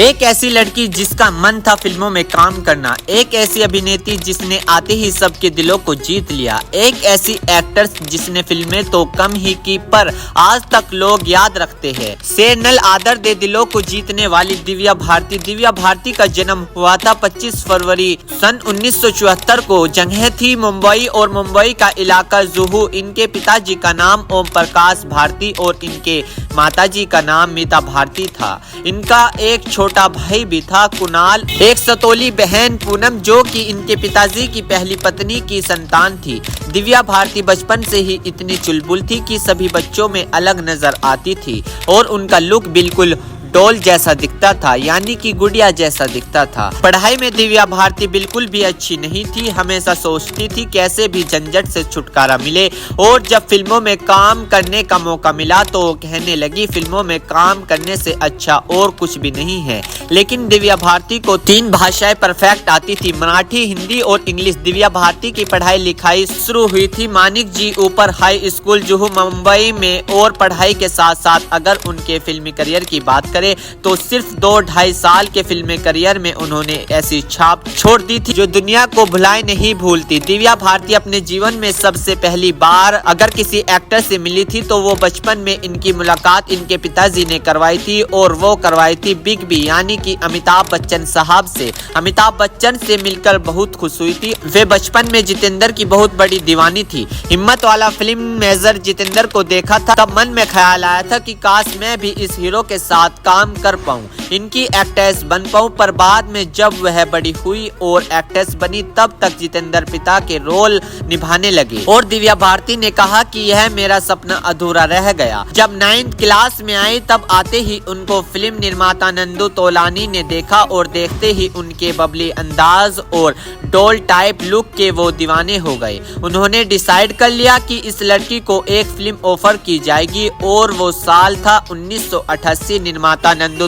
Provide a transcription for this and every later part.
एक ऐसी लड़की जिसका मन था फिल्मों में काम करना, एक ऐसी अभिनेत्री जिसने आते ही सबके दिलों को जीत लिया, एक ऐसी एक्ट्रेस जिसने फिल्में तो कम ही की पर आज तक लोग याद रखते हैं। सेरनल आदर दे दिलों को जीतने वाली दिव्या भारती। दिव्या भारती का जन्म हुआ था 25 फरवरी सन 1974 को। जगह थी मुंबई और मुंबई का इलाका जुहू। इनके पिताजी का नाम ओम प्रकाश भारती और इनके माताजी का नाम मीता भारती था। इनका एक छोटा भाई भी था कुणाल, एक सतोली बहन पूनम जो कि इनके पिताजी की पहली पत्नी की संतान थी। दिव्या भारती बचपन से ही इतनी चुलबुल थी कि सभी बच्चों में अलग नजर आती थी और उनका लुक बिल्कुल डॉल जैसा दिखता था, यानी कि गुड़िया जैसा दिखता था। पढ़ाई में दिव्या भारती बिल्कुल भी अच्छी नहीं थी, हमेशा सोचती थी कैसे भी झंझट से छुटकारा मिले और जब फिल्मों में काम करने का मौका मिला तो कहने लगी फिल्मों में काम करने से अच्छा और कुछ भी नहीं है। लेकिन दिव्या भारती को 3 भाषाएं परफेक्ट आती थी, मराठी, हिंदी और इंग्लिश। दिव्या भारती की पढ़ाई लिखाई शुरू हुई थी मानिक जी ऊपर हाई स्कूल जुहू मुंबई में और पढ़ाई के साथ साथ अगर उनके फिल्मी करियर की बात करें तो सिर्फ 2-2.5 साल के फिल्मी करियर में उन्होंने ऐसी छाप छोड़ दी थी जो दुनिया को भुलाए नहीं भूलती। दिव्या भारती अपने जीवन में सबसे पहली बार अगर किसी एक्टर से मिली थी तो वो बचपन में इनकी मुलाकात इनके पिताजी ने करवाई थी और वो करवाई थी बिग बी यानी कि अमिताभ बच्चन साहब से। अमिताभ बच्चन से मिलकर बहुत खुश हुई थी। वे बचपन में जितेंद्र की बहुत बड़ी दीवानी थी। हिम्मत वाला फिल्म मेजर जितेंद्र को देखा था तब मन में ख्याल आया था कि काश मैं भी इस हीरो के साथ काम कर पाऊं, इनकी एक्ट्रेस बन पाऊं। पर बाद में जब वह बड़ी हुई और एक्ट्रेस बनी तब तक जितेंद्र पिता के रोल निभाने लगे और दिव्या भारती ने कहा कि यह मेरा सपना अधूरा रह गया। जब 9th क्लास में आई तब आते ही उनको फिल्म निर्माता नंदू तोलानी ने देखा और देखते ही उनके बबली अंदाज और डॉल टाइप लुक के वो दीवाने हो गए। उन्होंने डिसाइड कर लिया कि इस लड़की को एक फिल्म ऑफर की जाएगी और वो साल था 1988। निर्माता नंदू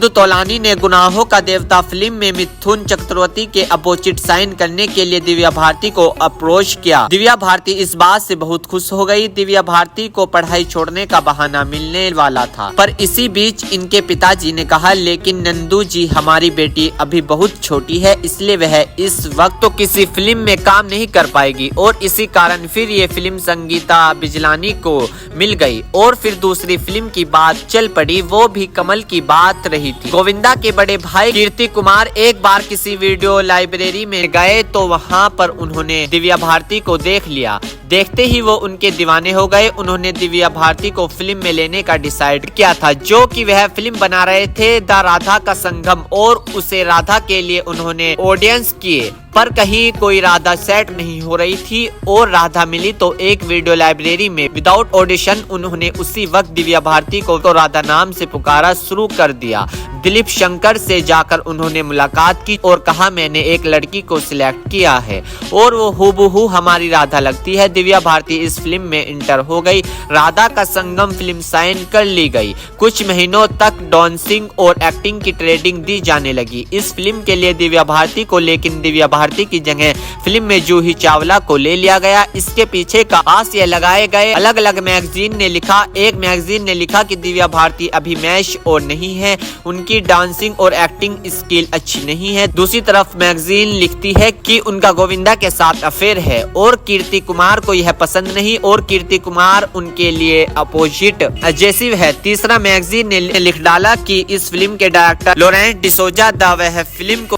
तोलानी ने गुनाहों का देवता फिल्म में मिथुन चक्रवर्ती के अपोजिट साइन करने के लिए दिव्या भारती को अप्रोच किया। दिव्या भारती इस बात से बहुत खुश हो गई। दिव्या भारती को पढ़ाई छोड़ने का बहाना मिलने वाला था पर इसी बीच इनके पिताजी ने कहा लेकिन नंदू जी हमारी बेटी अभी बहुत छोटी है इसलिए वह इस वक्त तो किसी फिल्म में काम नहीं कर पाएगी और इसी कारण फिर ये फिल्म संगीता बिजलानी को मिल गई और फिर दूसरी फिल्म की बात चल पड़ी, वो भी कमल की बात रही थी। गोविंदा के बड़े भाई कीर्ति कुमार एक बार किसी वीडियो लाइब्रेरी में गए तो वहाँ पर उन्होंने दिव्या भारती को देख लिया। देखते ही वो उनके दीवाने हो गए। उन्होंने दिव्या भारती को फिल्म में लेने का डिसाइड किया था जो कि वह फिल्म बना रहे थे द राधा का संगम और उसे राधा के लिए उन्होंने ऑडियंस किए पर कहीं कोई राधा सेट नहीं हो रही थी और राधा मिली तो एक वीडियो लाइब्रेरी में विदाउट ऑडिशन उन्होंने उसी वक्त दिव्या भारती को तो राधा नाम से पुकारा शुरू कर दिया। दिलीप शंकर से जाकर उन्होंने मुलाकात की और कहा मैंने एक लड़की को सिलेक्ट किया है और वो हूबहू हमारी राधा लगती है। दिव्या भारती इस फिल्म में इंटर हो गई। राधा का संगम फिल्म साइन कर ली गई। कुछ महीनों तक डांसिंग और एक्टिंग की ट्रेनिंग दी जाने लगी इस फिल्म के लिए दिव्या भारती को, लेकिन दिव्या भारती की जगह फिल्म में जूही चावला को ले लिया गया। इसके पीछे का आस ये लगाए गए। अलग अलग मैगजीन ने लिखा, एक मैगजीन ने लिखा कि दिव्या भारती अभी मैच और नहीं है, उनकी डांसिंग और एक्टिंग स्किल अच्छी नहीं है। दूसरी तरफ मैगजीन लिखती है कि उनका गोविंदा के साथ अफेयर है और कीर्ति कुमार को यह पसंद नहीं और कीर्ति कुमार उनके लिए अपोजिट जैसी है। तीसरा मैगजीन ने लिख डाला कि इस फिल्म के डायरेक्टर लॉरेंस डिसोजा वह फिल्म को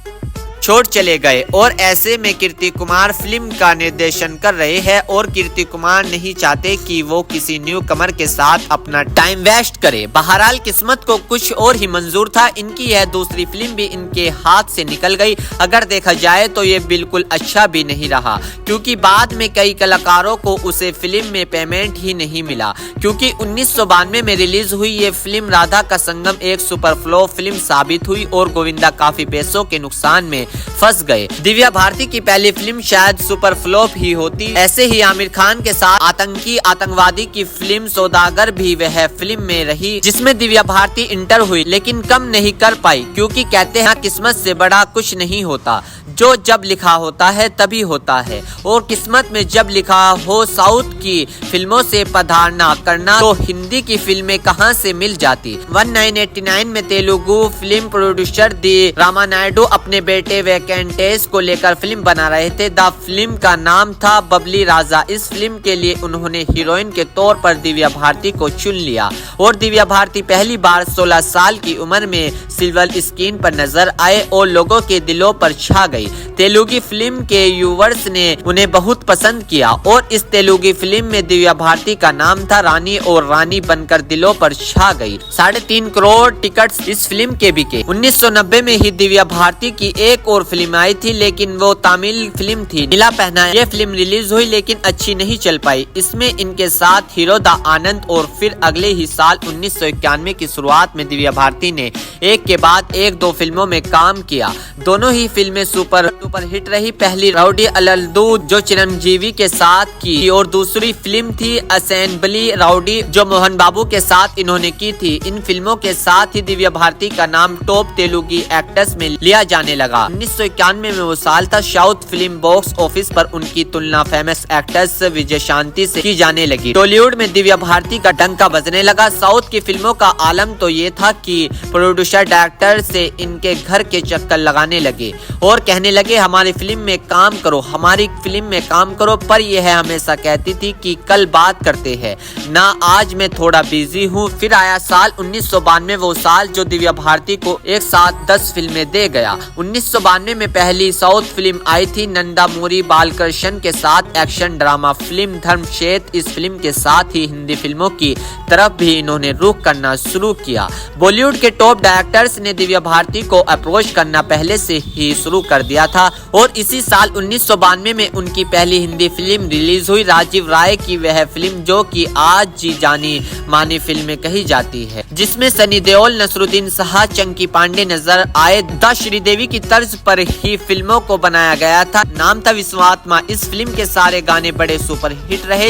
छोड़ चले गए और ऐसे में कीर्ति कुमार फिल्म का निर्देशन कर रहे हैं और कीर्ति कुमार नहीं चाहते कि वो किसी न्यू कमर के साथ अपना टाइम वेस्ट करे। बहरहाल किस्मत को कुछ और ही मंजूर था। इनकी यह दूसरी फिल्म भी इनके हाथ से निकल गई। अगर देखा जाए तो ये बिल्कुल अच्छा भी नहीं रहा क्योंकि बाद में कई कलाकारों को उसे फिल्म में पेमेंट ही नहीं मिला क्योंकि 1992 में रिलीज हुई ये फिल्म राधा का संगम एक सुपर फ्लॉप फिल्म साबित हुई और गोविंदा काफी पैसों के नुकसान में फंस गए। दिव्या भारती की पहली फिल्म शायद सुपर फ्लॉप ही होती। ऐसे ही आमिर खान के साथ आतंकवादी की फिल्म सौदागर भी वह फिल्म में रही, जिसमें दिव्या भारती इंटर हुई लेकिन कम नहीं कर पाई, क्योंकि कहते हैं किस्मत से बड़ा कुछ नहीं होता, जो जब लिखा होता है तभी होता है, और किस्मत में जब लिखा हो साउथ की फिल्मों से पधारना करना तो हिंदी की फिल्में कहां से मिल जाती। 1989 में तेलुगु फिल्म प्रोड्यूसर दी रामानायडू अपने बेटे वेंकटेश को लेकर फिल्म बना रहे थे। द फिल्म का नाम था बबली राजा। इस फिल्म के लिए उन्होंने हीरोइन के तौर पर दिव्या भारती को चुन लिया और दिव्या भारती पहली बार 16 साल की उम्र में सिल्वर स्क्रीन पर नजर आए और लोगों के दिलों पर छा गई। तेलुगु फिल्म के व्यूअर्स ने उन्हें बहुत पसंद किया और इस तेलुगु फिल्म में दिव्या भारती का नाम था रानी और रानी बनकर दिलों पर छा गई। 3.5 करोड़ टिकट्स इस फिल्म के बिके। 1990 में ही दिव्या भारती की एक और फिल्म आई थी, लेकिन वो तमिल फिल्म थी नीला पहना। ये फिल्म रिलीज हुई लेकिन अच्छी नहीं चल पाई। इसमें इनके साथ हीरो दा आनंद और फिर अगले ही साल 1991 की शुरुआत में दिव्या भारती ने एक के बाद एक 2 फिल्मों में काम किया। दोनों ही फिल्में सुपर हिट रही। पहली राउडी अललदू जो चिरंजीवी के साथ की और दूसरी फिल्म थी असेंबली राउडी जो मोहन बाबू के साथ इन्होंने की थी। इन फिल्मों के साथ ही दिव्या भारती का नाम टॉप तेलुगु एक्ट्रेस में लिया जाने लगा। 1991 में वो साल था। साउथ फिल्म बॉक्स ऑफिस पर उनकी तुलना फेमस एक्ट्रेस विजय शांति से की जाने लगी। टॉलीवुड में दिव्या भारती का डंका बजने लगा। साउथ की फिल्मों का आलम तो ये था कि प्रोड्यूसर डायरेक्टर से इनके घर के चक्कर लगाने लगे और कहने लगे हमारी फिल्म में काम करो, हमारी फिल्म में काम करो। पर यह हमेशा कहती थी कि कल बात करते हैं ना, आज मैं थोड़ा बिजी हूँ। फिर आया साल 1992, वो साल जो दिव्या भारती को एक साथ 10 फिल्में दे गया। 1992 में पहली साउथ फिल्म आई थी नंदामुरी बालकृष्ण के साथ एक्शन ड्रामा फिल्म धर्मक्षेत्र। इस फिल्म के साथ ही हिंदी फिल्मों की तरफ भी इन्होंने रुख करना शुरू किया। बॉलीवुड के टॉप डायरेक्टर्स ने दिव्या भारती को अप्रोच करना पहले से ही शुरू कर दिया था और इसी साल 1992 में उनकी पहली हिंदी फिल्म रिलीज हुई, राजीव राय की वह फिल्म जो कि आज जी जानी मानी फिल्म कही जाती है, जिसमें सनी देओल, नसरुद्दीन शाह, चंकी पांडे नजर आए। द श्रीदेवी की तर्ज पर ही फिल्मों को बनाया गया था। नाम था विश्वात्मा। इस फिल्म के सारे गाने बड़े सुपर हिट रहे।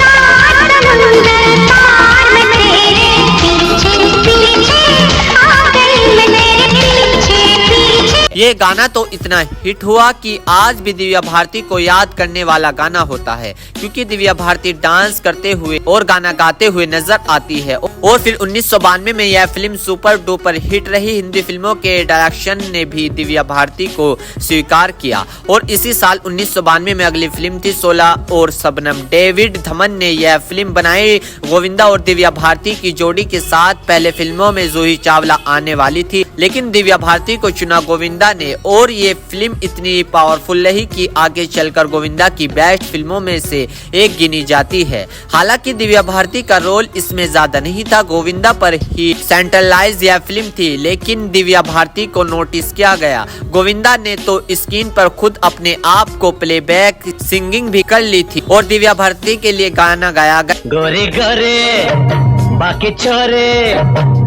ये गाना तो इतना हिट हुआ कि आज भी दिव्या भारती को याद करने वाला गाना होता है, क्योंकि दिव्या भारती डांस करते हुए और गाना गाते हुए नजर आती है। और फिर 1992 में यह फिल्म सुपर डुपर हिट रही। हिंदी फिल्मों के डायरेक्शन ने भी दिव्या भारती को स्वीकार किया और इसी साल 1992 में अगली फिल्म थी 16 और शबनम। डेविड धमन ने यह फिल्म बनाई। गोविंदा और दिव्या भारती की जोड़ी के साथ पहले फिल्मों में जूही चावला आने वाली थी, लेकिन दिव्या भारती को चुना गोविंदा ने और ये फिल्म इतनी पावरफुल रही कि आगे चलकर गोविंदा की बेस्ट फिल्मों में से एक गिनी जाती है। हालांकि दिव्या भारती का रोल इसमें ज्यादा नहीं था, गोविंदा पर ही सेंट्रलाइज यह फिल्म थी, लेकिन दिव्या भारती को नोटिस किया गया। गोविंदा ने तो स्क्रीन पर खुद अपने आप को प्लेबैक सिंगिंग भी कर ली थी और दिव्या भारती के लिए गाना गाया गया। गोरे गोरे बाकी छोरे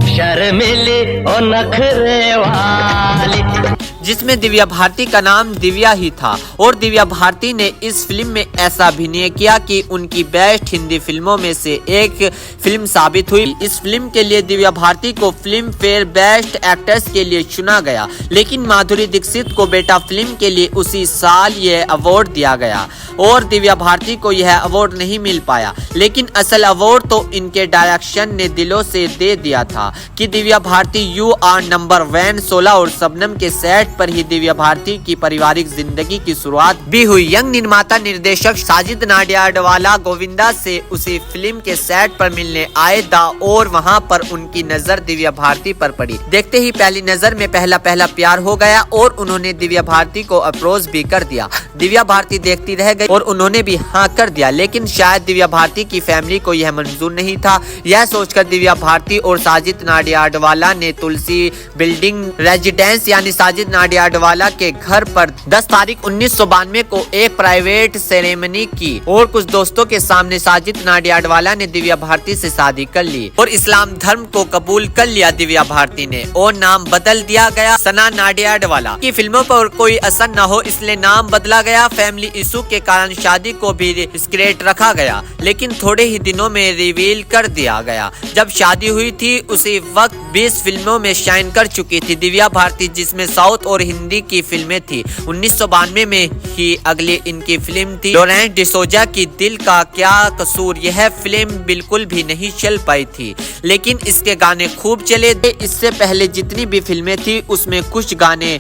शर्मिली और नखरे वाली, जिसमें दिव्या भारती का नाम दिव्या ही था और दिव्या भारती ने इस फिल्म में ऐसा अभिनय किया कि उनकी बेस्ट हिंदी फिल्मों में से एक फिल्म साबित हुई। इस फिल्म के लिए दिव्या भारती को फिल्म फेयर बेस्ट एक्ट्रेस के लिए चुना गया, लेकिन माधुरी दीक्षित को बेटा फिल्म के लिए उसी साल यह अवार्ड दिया गया और दिव्या भारती को यह अवार्ड नहीं मिल पाया। लेकिन असल अवार्ड तो इनके डायरेक्शन ने दिलों से दे दिया था कि Divya Bharti you are number 1। 16 और शबनम के सेट पर ही दिव्या भारती की पारिवारिक जिंदगी की शुरुआत भी हुई। यंग निर्माता निर्देशक साजिद नाडियाडवाला गोविंदा से उसी फिल्म के सेट पर मिलने आए था और वहां पर उनकी नजर दिव्या भारती पर पड़ी। देखते ही पहली नजर में पहला प्यार हो गया और उन्होंने दिव्या भारती को अप्रोच भी कर दिया। दिव्या भारती देखती रह गई और उन्होंने भी हाँ कर दिया, लेकिन शायद दिव्या भारती की फैमिली को यह मंजूर नहीं था। यह सोचकर दिव्या भारती और साजिद नाडियाडवाला ने तुलसी बिल्डिंग रेजिडेंस यानी साजिद नाडियाडवाला के घर पर 10 तारीख 1992 को एक प्राइवेट सेरेमनी की और कुछ दोस्तों के सामने साजिद नाडियाडवाला ने दिव्या भारती से शादी कर ली और इस्लाम धर्म को कबूल कर लिया। दिव्या भारती ने और नाम बदल दिया गया सना नाडियाडवाला। की फिल्मों पर कोई असर न हो इसलिए नाम बदला गया। फैमिली इशू के कारण शादी को भी सीक्रेट रखा गया, लेकिन थोड़े ही दिनों में रिवील कर दिया गया। जब शादी हुई थी उसी वक्त 20 फिल्मों में शाइन कर चुकी थी दिव्या भारती, जिसमें साउथ और हिंदी की फिल्में थी। 1992 में ही अगली इनकी फिल्म थी लॉरेंस डिसोजा की दिल का क्या कसूर। यह फिल्म बिल्कुल भी नहीं चल पाई थी, लेकिन इसके गाने खूब चले थे। इससे पहले जितनी भी फिल्में थी उसमें कुछ गाने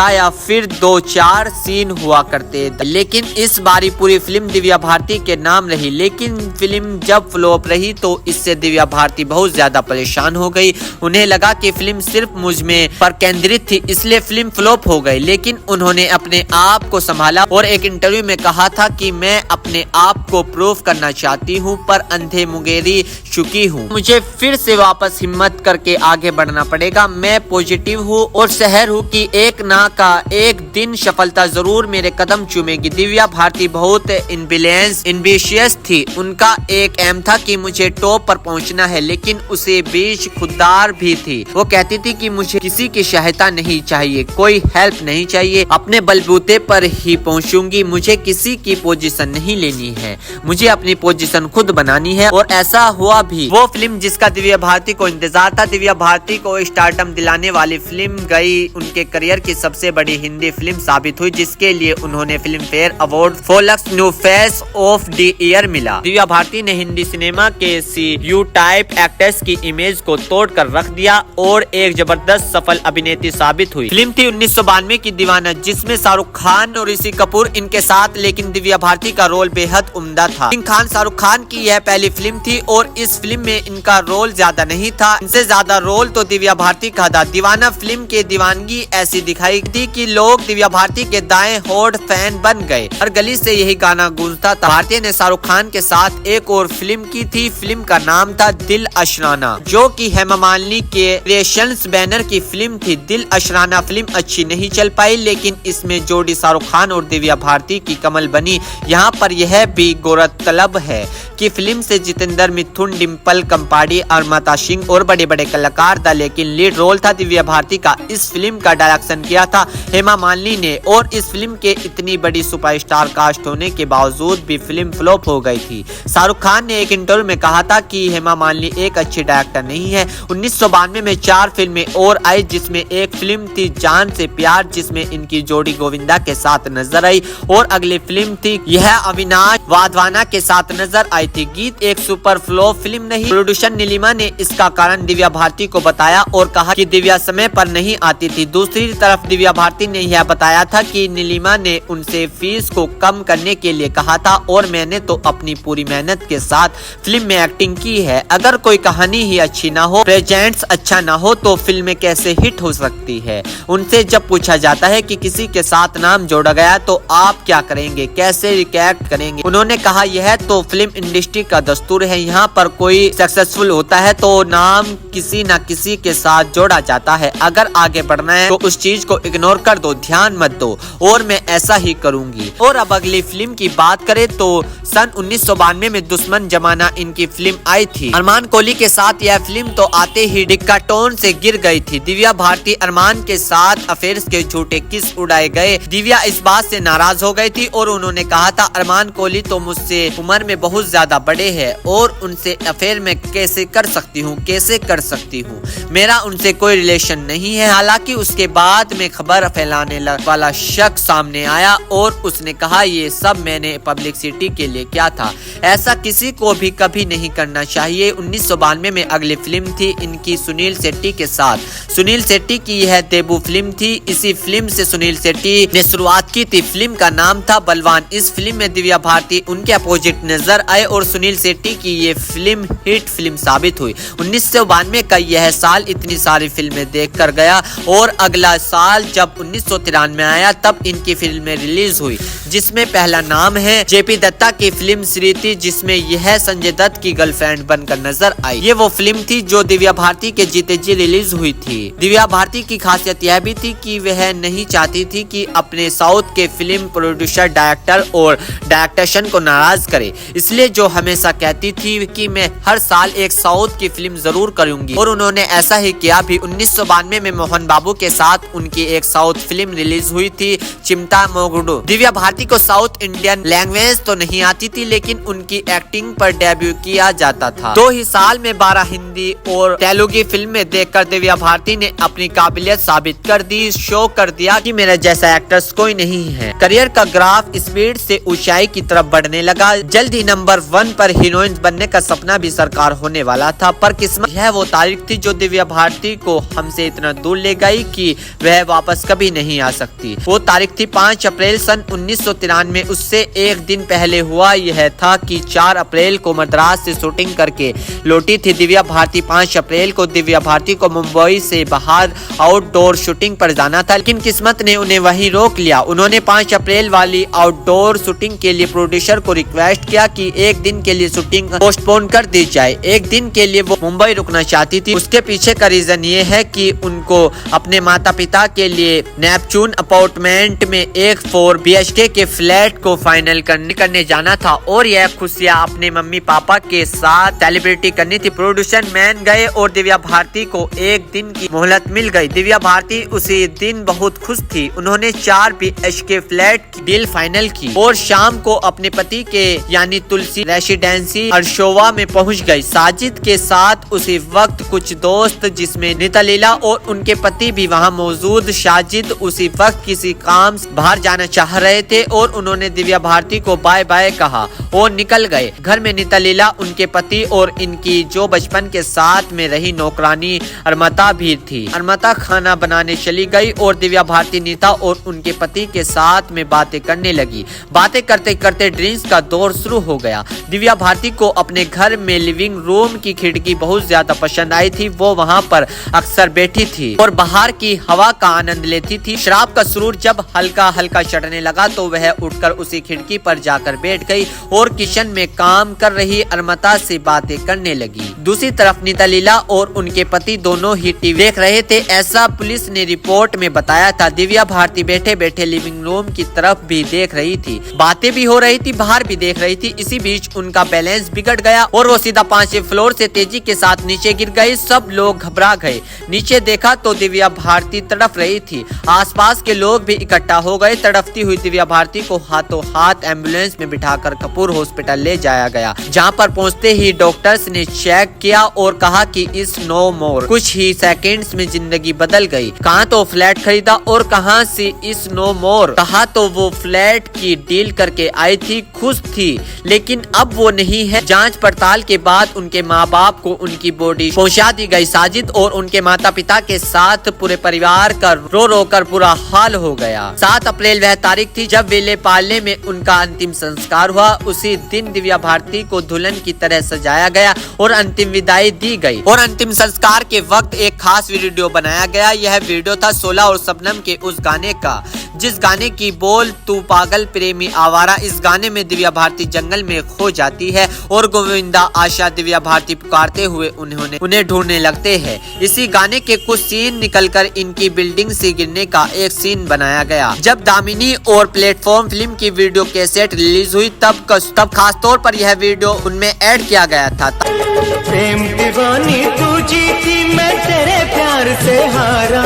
या फिर 2-4 सीन हुआ करते थे, लेकिन इस बारी पूरी फिल्म दिव्या भारती के नाम रही। लेकिन फिल्म जब फ्लॉप रही तो इससे दिव्या भारती बहुत ज्यादा परेशान हो गई। उन्हें लगा कि फिल्म सिर्फ मुझ में पर केंद्रित थी, इसलिए फिल्म फ्लॉप हो गई। लेकिन उन्होंने अपने आप को संभाला और एक इंटरव्यू में कहा था कि मैं अपने आप को प्रूव करना चाहती हूँ, पर अंधे मुंगेरी चुकी हूँ। मुझे फिर से वापस हिम्मत करके आगे बढ़ना पड़ेगा। मैं पॉजिटिव हूँ और शहर हूँ कि एक ना का एक दिन सफलता जरूर मेरे कदम चूमेगी। दिव्या भारती बहुत एम्बिशियस थी। उनका एक एम था कि मुझे टॉप पर पहुंचना है, लेकिन उसे बीच खुददार भी थी। वो कहती थी कि मुझे किसी की सहायता नहीं चाहिए, कोई हेल्प नहीं चाहिए, अपने बलबूते पर ही पहुंचूंगी। मुझे किसी की पोजीशन नहीं लेनी है, मुझे अपनी पोजीशन खुद बनानी है। और ऐसा हुआ भी। वो फिल्म जिसका दिव्या भारती को इंतजार था, दिव्या भारती को स्टारडम दिलाने वाली फिल्म गई उनके करियर की सबसे बड़ी हिंदी फिल्म साबित हुई, जिसके लिए उन्होंने Filmfare award for Lux new face of the year मिला। दिव्या भारती ने हिंदी सिनेमा के यू टाइप एक्टर्स की इमेज को तोड़ कर रख दिया और एक जबरदस्त सफल अभिनेत्री साबित हुई। फिल्म थी 1992 की दीवाना, जिसमें शाहरुख खान और ऋषि कपूर इनके साथ, लेकिन दिव्या भारती का रोल बेहद उम्दा था। किंग खान शाहरुख खान की यह पहली फिल्म थी और इस फिल्म में इनका रोल ज्यादा नहीं था। इनसे ज्यादा रोल तो दिव्या भारती का था। दीवाना फिल्म के दीवानगी ऐसी दिखाई थी कि लोग दिव्या भारती के दाएं होड़ फैन बन गए। हर गली से यही गाना गूंजता था। भारती ने शाहरुख खान के साथ एक और फिल्म की थी। फिल्म का नाम था दिल अशराना, जो कि हेमा मालिनी के क्रिएशंस बैनर की फिल्म थी। दिल अशराना फिल्म अच्छी नहीं चल पाई, लेकिन इसमें जोड़ी शाहरुख खान और दिव्या भारती की कमल बनी। यहाँ पर यह भी गौरतलब है कि फिल्म से जितेंद्र मिथुन, डिम्पल कम्पाड़ी और माता सिंह और बड़े बड़े कलाकार था, लेकिन लीड रोल था दिव्या भारती का। इस फिल्म का डायरेक्शन किया था हेमा मालिनी ने और इस फिल्म के इतनी बड़ी सुपरस्टार कास्ट होने के बावजूद भी फिल्म फ्लॉप हो गई थी। शाहरुख खान ने एक इंटरव्यू में कहा था कि हेमा मालिनी एक अच्छी डायरेक्टर नहीं है। 1992 में 4 फिल्में और आई, जिसमें एक फिल्म थी जान से प्यार, जिसमें इनकी जोड़ी गोविंदा के साथ नजर आई, और अगली फिल्म थी यह अविनाश वाधवाना के साथ नजर आई थी। गीत एक सुपर फ्लॉप फिल्म नहीं। प्रोड्यूसर नीलिमा ने इसका कारण दिव्या भारती को बताया और कहा कि दिव्या समय पर नहीं आती थी। दूसरी तरफ दिव्या भारती ने यह बताया था कि नीलिमा ने उनसे फीस को कम करने के लिए कहा था और मैंने तो अपनी पूरी मेहनत के साथ फिल्म में एक्टिंग की है। अगर कोई कहानी ही अच्छी ना हो, प्रेजेंट्स अच्छा ना हो, तो फिल्म कैसे हिट हो सकती है। उनसे जब पूछा जाता है कि किसी के साथ नाम जोड़ा गया तो आप क्या करेंगे, कैसे रिएक्ट करेंगे, उन्होंने कहा यह तो फिल्म इंडस्ट्री का दस्तूर है। यहाँ पर कोई सक्सेसफुल होता है तो नाम किसी न किसी के साथ जोड़ा जाता है। अगर आगे बढ़ना है तो उस चीज को इग्नोर कर दो, ध्यान मत दो, और मैं ऐसा ही करूंगी। और अब अगली फिल्म की बात करें तो सन 1992 में दुश्मन जमाना इनकी फिल्म आई थी। अरमान कोहली के साथ यह फिल्म तो आते ही डिक्काटोन से गिर गई थी। दिव्या भारती अरमान के साथ अफेयर्स के झूठे किस उड़ाए गए। दिव्या इस बात से नाराज हो गई थी और उन्होंने कहा था अरमान कोहली तो मुझसे उम्र में बहुत ज्यादा बड़े हैं और उनसे अफेयर में कैसे कर सकती हूँ, मेरा उनसे कोई रिलेशन नहीं है। हालांकि उसके बाद में खबर फैलाने वाला शख्स सामने आया और उसने कहा ये सब मैंने पब्लिसिटी के लिए किया था, ऐसा किसी को भी कभी नहीं करना चाहिए। 1992 में अगली फिल्म थी इनकी सुनील शेट्टी के साथ। सुनील शेट्टी की यह डेब्यू फिल्म थी। इसी फिल्म से सुनील शेट्टी ने शुरुआत की थी। फिल्म का नाम था बलवान। इस फिल्म में दिव्या भारती उनके अपोजिट नजर आए और सुनील शेट्टी की ये फिल्म हिट फिल्म साबित हुई। 1992 महीने का यह साल इतनी सारी फिल्में देख कर गया और अगला साल जब 1993 में आया तब इनकी फिल्में रिलीज हुई, जिसमें पहला नाम है जेपी दत्ता की फिल्म श्री थी, जिसमें यह संजय दत्त की गर्लफ्रेंड बनकर नजर आई। ये वो फिल्म थी जो दिव्या भारती के जीते जी रिलीज हुई थी। दिव्या भारती की खासियत यह भी थी कि वह नहीं चाहती थी कि अपने साउथ के फिल्म प्रोड्यूसर, डायरेक्टर और डायरेक्शन को नाराज करे, इसलिए जो हमेशा कहती थी कि मैं हर साल एक साउथ की फिल्म जरूर करूंगी, और उन्होंने ऐसा ही किया भी। 1992 में मोहन बाबू के साथ उनकी एक साउथ फिल्म रिलीज हुई थी, चिमटा मोगुडू। दिव्या भारती को साउथ इंडियन लैंग्वेज तो नहीं आती थी, लेकिन उनकी एक्टिंग पर डेब्यू किया जाता था। 2 ही साल में 12 हिंदी और तेलुगु फिल्में देखकर दिव्या भारती ने अपनी काबिलियत साबित कर दी, शो कर दिया कि मेरे जैसा एक्टर्स कोई नहीं है। करियर का ग्राफ स्पीड से ऊंचाई की तरफ बढ़ने लगा। जल्द ही नंबर 1 पर हीरोइन बनने का सपना भी साकार होने वाला था, पर किस्मत यह वो तारीख थी जो दिव्या भारती को हमसे इतना दूर ले गई कि वह वापस कभी नहीं आ सकती। वो तारीख थी 5 अप्रैल सन 1993। उससे एक दिन पहले हुआ यह था कि 4 अप्रैल को मद्रास से शूटिंग करके लौटी थी दिव्या भारती। 5 अप्रैल को दिव्या भारती को मुंबई से बाहर आउटडोर शूटिंग पर जाना था, लेकिन किस्मत ने उन्हें वहीं रोक लिया। उन्होंने 5 अप्रैल वाली आउटडोर शूटिंग के लिए प्रोड्यूसर को रिक्वेस्ट किया कि एक दिन के लिए शूटिंग पोस्टपोन कर दी जाए। एक दिन के लिए वो मुंबई रुकना चाहती थी। उसके पीछे का रीजन ये है कि उनको अपने माता पिता के लिए नेपच्यून अपार्टमेंट में एक 4 BHK के फ्लैट को फाइनल करने जाना था, और यह खुशियां अपने मम्मी पापा के साथ सेलिब्रिटी करनी थी। प्रोड्यूसर मैन गए और दिव्या भारती को एक दिन की मोहलत मिल गई। दिव्या भारती उसी दिन बहुत खुश थी। उन्होंने 4 BHK फ्लैट की डील फाइनल की और शाम को अपने पति के यानी तुलसी रेसिडेंसी अर्शोवा में पहुंच गई। साजिद के साथ उसी वक्त कुछ दोस्त जिसमें नितलीला और उनके पति भी वहां मौजूद। साजिद उसी वक्त किसी काम से बाहर जाना चाह रहे थे और उन्होंने दिव्या भारती को बाय बाय कहा और निकल गए। घर में नितलीला, उनके पति और इनकी जो बचपन के साथ में रही नौकरानी अरमता भी थी। अरमता खाना बनाने चली गई और दिव्या भारती नीता और उनके पति के साथ में बातें करने लगी। बातें करते करते ड्रिंक्स का दौर शुरू हो गया। दिव्या भारती को अपने घर में लिविंग रूम की खिड़की बहुत ज्यादा पसंद आई थी। वो वहां पर अक्सर बैठी थी और बाहर की हवा का आनंद लेती थी। शराब का सुरूर जब हल्का हल्का चढ़ने लगा तो वह उठकर उसी खिड़की पर जाकर बैठ गई और किचन में काम कर रही अरमता से बातें करने लगी। दूसरी तरफ नितलीला और उनके पति दोनों ही टीवी देख रहे थे, ऐसा पुलिस ने रिपोर्ट में बताया था। दिव्या भारती बैठे बैठे लिविंग रूम की तरफ भी देख रही थी, बातें भी हो रही थी, बाहर भी देख रही थी। इसी बीच उनका बैलेंस बिगड़ गया और वो सीधा 5वें फ्लोर से तेजी के साथ नीचे गिर गई। सब लोग घबरा गए। नीचे देखा तो दिव्या भारती तड़प रही थी। आसपास के लोग भी इकट्ठा हो गए। तड़पती हुई दिव्या भारती को हाथों हाथ एम्बुलेंस में बिठाकर कपूर हॉस्पिटल ले जाया गया, जहां पर पहुंचते ही डॉक्टर्स ने चेक किया और कहा कि इस नो मोर। कुछ ही सेकंड्स में जिंदगी बदल गई। कहां तो फ्लैट खरीदा और कहां से इस नो मोर। कहा तो वो फ्लैट की डील करके आई थी, खुश थी, लेकिन अब वो नहीं है। जांच पड़ताल के बाद उनके माँ बाप को उनकी बॉडी पहुंचा दी गई। साजिद और उनके माता पिता के साथ पूरे परिवार का रो रो कर बुरा हाल हो गया। 7 अप्रैल वह तारीख थी जब वेले पाले में उनका अंतिम संस्कार हुआ। उसी दिन दिव्या भारती को दुल्हन की तरह सजाया गया और अंतिम विदाई दी गई। और अंतिम संस्कार के वक्त एक खास वीडियो बनाया गया। यह वीडियो था 16 और शबनम के उस गाने का जिस गाने की बोल तू पागल प्रेमी आवारा। इस गाने में दिव्या भारती जंगल में खो जाती है और गोविंदा आशा दिव्या भारती पुकारते हुए उन्हें ढूंढने लगते हैं। इसी गाने के कुछ सीन निकलकर इनकी बिल्डिंग से गिरने का एक सीन बनाया गया। जब दामिनी और प्लेटफॉर्म फिल्म की वीडियो कैसेट रिलीज हुई तब खास तौर पर यह वीडियो उनमें ऐड किया गया था। प्रेम दीवानी तू जीती, मैं तेरे प्यार से हारा,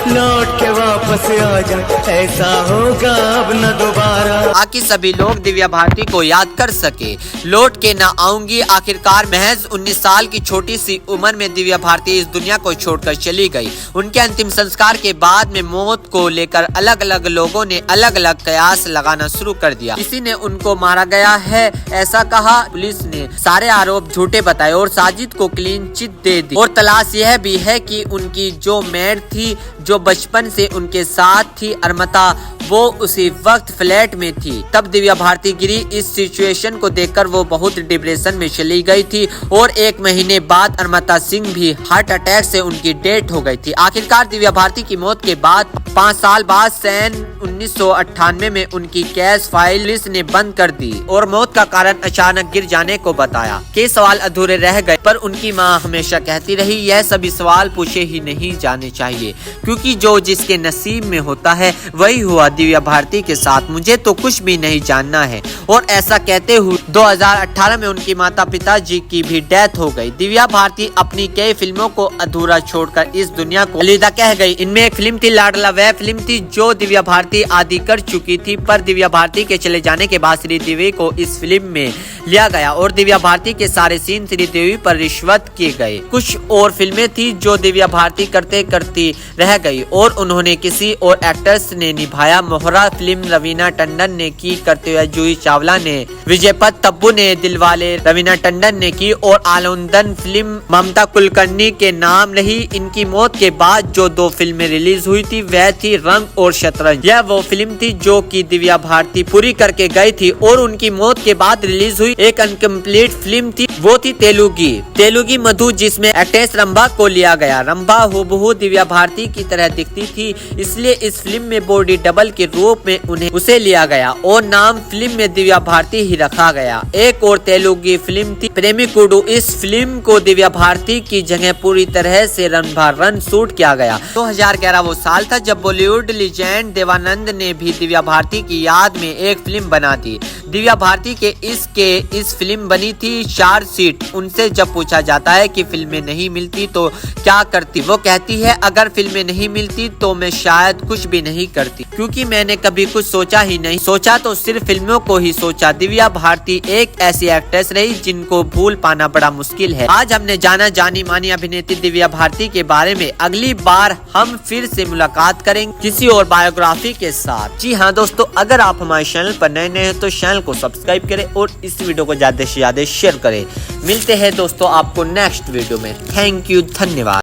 लौट के वापस आ जा, ऐसा होगा अब न दोबारा। ताकि सभी लोग दिव्या भारती को याद कर सके। लौट के न आऊंगी। आखिरकार महज 19 साल की छोटी सी उम्र में दिव्या भारती इस दुनिया को छोड़कर चली गई। उनके अंतिम संस्कार के बाद में मौत को लेकर अलग अलग लोगों ने अलग अलग कयास लगाना शुरू कर दिया। किसी ने उनको मारा गया है ऐसा कहा, पुलिस ने सारे आरोप झूठे बताए और साजिद को क्लीन चिट दे दी। और तलाश यह भी है कि उनकी जो मेड थी जो बचपन से उनके साथ थी अरमता, वो उसी वक्त फ्लैट में थी। तब दिव्या भारती गिरी। इस सिचुएशन को देखकर वो बहुत डिप्रेशन में चली गई थी और 1 महीने बाद अरमता सिंह भी हार्ट अटैक से उनकी डेथ हो गई थी। आखिरकार दिव्या भारती की मौत के बाद 5 साल बाद सन 1998 में उनकी केस फाइल पुलिस ने बंद कर दी और मौत का कारण अचानक गिर जाने को बताया। के सवाल अधूरे रह गए, पर उनकी मां हमेशा कहती रही यह सभी सवाल पूछे ही नहीं जाने चाहिए, क्योंकि जो जिसके नसीब में होता है वही हुआ। दिव्या भारती के साथ मुझे तो कुछ भी नहीं जानना है। और ऐसा कहते हुए 2018 में उनकी माता पिता जी की भी डेथ हो गई। दिव्या भारती अपनी कई फिल्मों को अधूरा छोड़कर इस दुनिया को अलविदा कह गई। इनमें एक फिल्म थी लाडला, वह फिल्म थी जो दिव्या भारती आदि कर चुकी थी, पर दिव्या भारती के चले जाने के बाद श्रीदेवी को इस फिल्म में लिया गया और दिव्या भारती के सारे सीन श्रीदेवी पर रिश्वत किए गए। कुछ और फिल्में थी जो दिव्या भारती करते करती रह गई और उन्होंने किसी और एक्टर्स ने निभाया। मोहरा फिल्म रवीना टंडन ने की करते हुए जूही चावला ने, विजयपत तब्बू ने दिलवाले रवीना टंडन ने की और आलंदन फिल्म ममता कुलकर्णी के नाम रही। इनकी मौत के बाद जो 2 फिल्में रिलीज हुई थी वह थी रंग और शतरंज। यह वो फिल्म थी जो की दिव्या भारती पूरी करके गई थी और उनकी मौत के बाद रिलीज हुई एक अनकम्प्लीट फिल्म थी, वो थी तेलुगी मधु, जिसमें एक्ट्रेस रंभा को लिया गया। रंभा हूबहू दिव्या भारती की तरह दिखती थी, इसलिए इस फिल्म में बॉडी डबल के रूप में उसे लिया गया और नाम फिल्म में दिव्या भारती ही रखा गया। एक और तेलुगी फिल्म थी प्रेमिकुडु। इस फिल्म को दिव्या भारती की जगह पूरी तरह से रन शूट किया गया। 2011 वो साल था जब बॉलीवुड लीजेंड देवानंद ने भी दिव्या भारती की याद में एक फिल्म बना दी। दिव्या भारती के इस फिल्म बनी थी चार्जशीट। उनसे जब पूछा जाता है कि फिल्में नहीं मिलती तो क्या करती, वो कहती है अगर फिल्में नहीं मिलती तो मैं शायद कुछ भी नहीं करती, क्योंकि मैंने कभी कुछ सोचा ही नहीं। सोचा तो सिर्फ फिल्मों को ही सोचा। दिव्या भारती एक ऐसी एक्ट्रेस रही जिनको भूल पाना बड़ा मुश्किल है। आज हमने जाना जानी मानी अभिनेत्री दिव्या भारती के बारे में। अगली बार हम फिर से मुलाकात करेंगे किसी और बायोग्राफी के साथ। जी हाँ दोस्तों, अगर आप हमारे चैनल पर नए हैं तो चैनल को सब्सक्राइब करें और इस वीडियो को ज्यादा से ज्यादा शेयर करें। मिलते हैं दोस्तों आपको नेक्स्ट वीडियो में। थैंक यू, धन्यवाद।